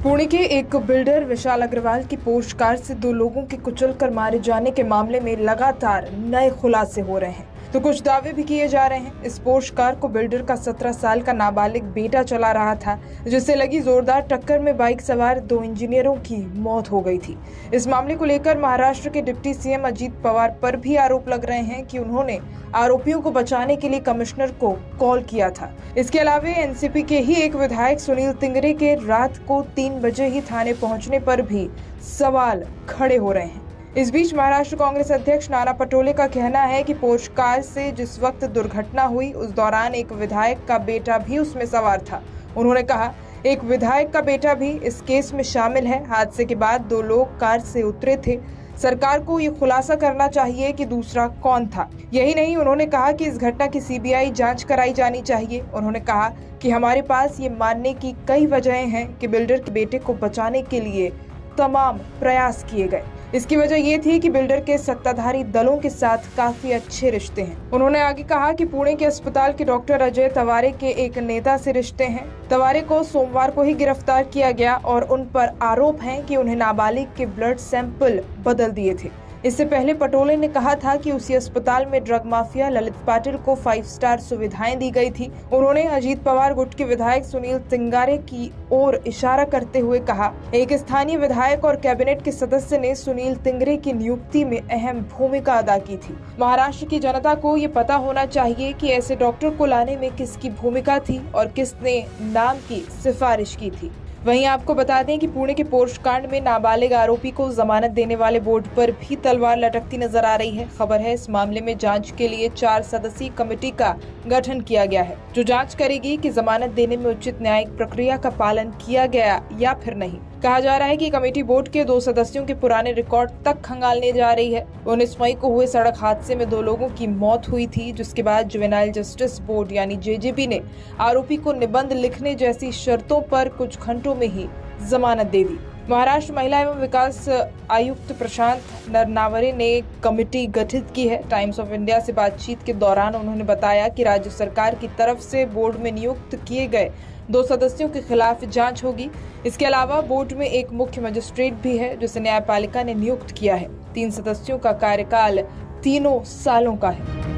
पुणे के एक बिल्डर विशाल अग्रवाल की पोर्श कार से 2 लोगों के कुचलकर मारे जाने के मामले में लगातार नए खुलासे हो रहे हैं, तो कुछ दावे भी किए जा रहे हैं। इस पोर्श कार को बिल्डर का 17 साल का नाबालिग बेटा चला रहा था, जिससे लगी जोरदार टक्कर में बाइक सवार 2 इंजीनियरों की मौत हो गई थी। इस मामले को लेकर महाराष्ट्र के डिप्टी सीएम अजीत पवार पर भी आरोप लग रहे हैं कि उन्होंने आरोपियों को बचाने के लिए कमिश्नर को कॉल किया था। इसके अलावा एनसीपी के ही एक विधायक सुनील तिंगरे के रात को 3 बजे ही थाने पहुंचने पर भी सवाल खड़े हो रहे हैं। इस बीच महाराष्ट्र कांग्रेस अध्यक्ष नाना पटोले का कहना है कि पोर्श कार से जिस वक्त दुर्घटना हुई उस दौरान एक विधायक का बेटा भी उसमें सवार था। उन्होंने कहा, एक विधायक का बेटा भी इस केस में शामिल है। हादसे के बाद 2 लोग कार से उतरे थे। सरकार को ये खुलासा करना चाहिए कि दूसरा कौन था। यही नहीं, उन्होंने कहा कि इस घटना की सीबीआई जांच कराई जानी चाहिए। उन्होंने कहा कि हमारे पास ये मानने की कई वजहें हैं कि बिल्डर के बेटे को बचाने के लिए तमाम प्रयास किए गए। इसकी वजह ये थी कि बिल्डर के सत्ताधारी दलों के साथ काफी अच्छे रिश्ते हैं। उन्होंने आगे कहा कि पुणे के अस्पताल के डॉक्टर अजय तवारे के एक नेता से रिश्ते हैं। तवारे को सोमवार को ही गिरफ्तार किया गया और उन पर आरोप है कि उन्हें नाबालिग के ब्लड सैंपल बदल दिए थे। इससे पहले पटोले ने कहा था कि उसी अस्पताल में ड्रग माफिया ललित पाटिल को 5 स्टार सुविधाएं दी गई थी। उन्होंने अजीत पवार गुट के विधायक सुनील तिंगारे की ओर इशारा करते हुए कहा, एक स्थानीय विधायक और कैबिनेट के सदस्य ने सुनील तिंगरे की नियुक्ति में अहम भूमिका अदा की थी। महाराष्ट्र की जनता को ये पता होना चाहिए कि ऐसे डॉक्टर को लाने में किसकी भूमिका थी और किसने नाम की सिफारिश की थी। वहीं आपको बता दें कि पुणे के पोर्श कांड में नाबालिग आरोपी को जमानत देने वाले बोर्ड पर भी तलवार लटकती नजर आ रही है। खबर है, इस मामले में जांच के लिए 4 सदस्यीय कमेटी का गठन किया गया है, जो जांच करेगी कि जमानत देने में उचित न्यायिक प्रक्रिया का पालन किया गया या फिर नहीं। कहा जा रहा है कि कमेटी बोर्ड के 2 सदस्यों के पुराने रिकॉर्ड तक खंगालने जा रही है। 19 मई को हुए सड़क हादसे में 2 लोगों की मौत हुई थी, जिसके बाद जुवेनाइल जस्टिस बोर्ड यानी जेजेबी ने आरोपी को निबंध लिखने जैसी शर्तों पर कुछ घंटों में ही जमानत दे दी। महाराष्ट्र महिला एवं विकास आयुक्त प्रशांत नरनावरे ने कमेटी गठित की है। टाइम्स ऑफ इंडिया से बातचीत के दौरान उन्होंने बताया कि राज्य सरकार की तरफ से बोर्ड में नियुक्त किए गए 2 सदस्यों के खिलाफ जांच होगी। इसके अलावा बोर्ड में एक मुख्य मजिस्ट्रेट भी है, जिसे न्यायपालिका ने नियुक्त किया है। 3 सदस्यों का कार्यकाल 3 सालों का है।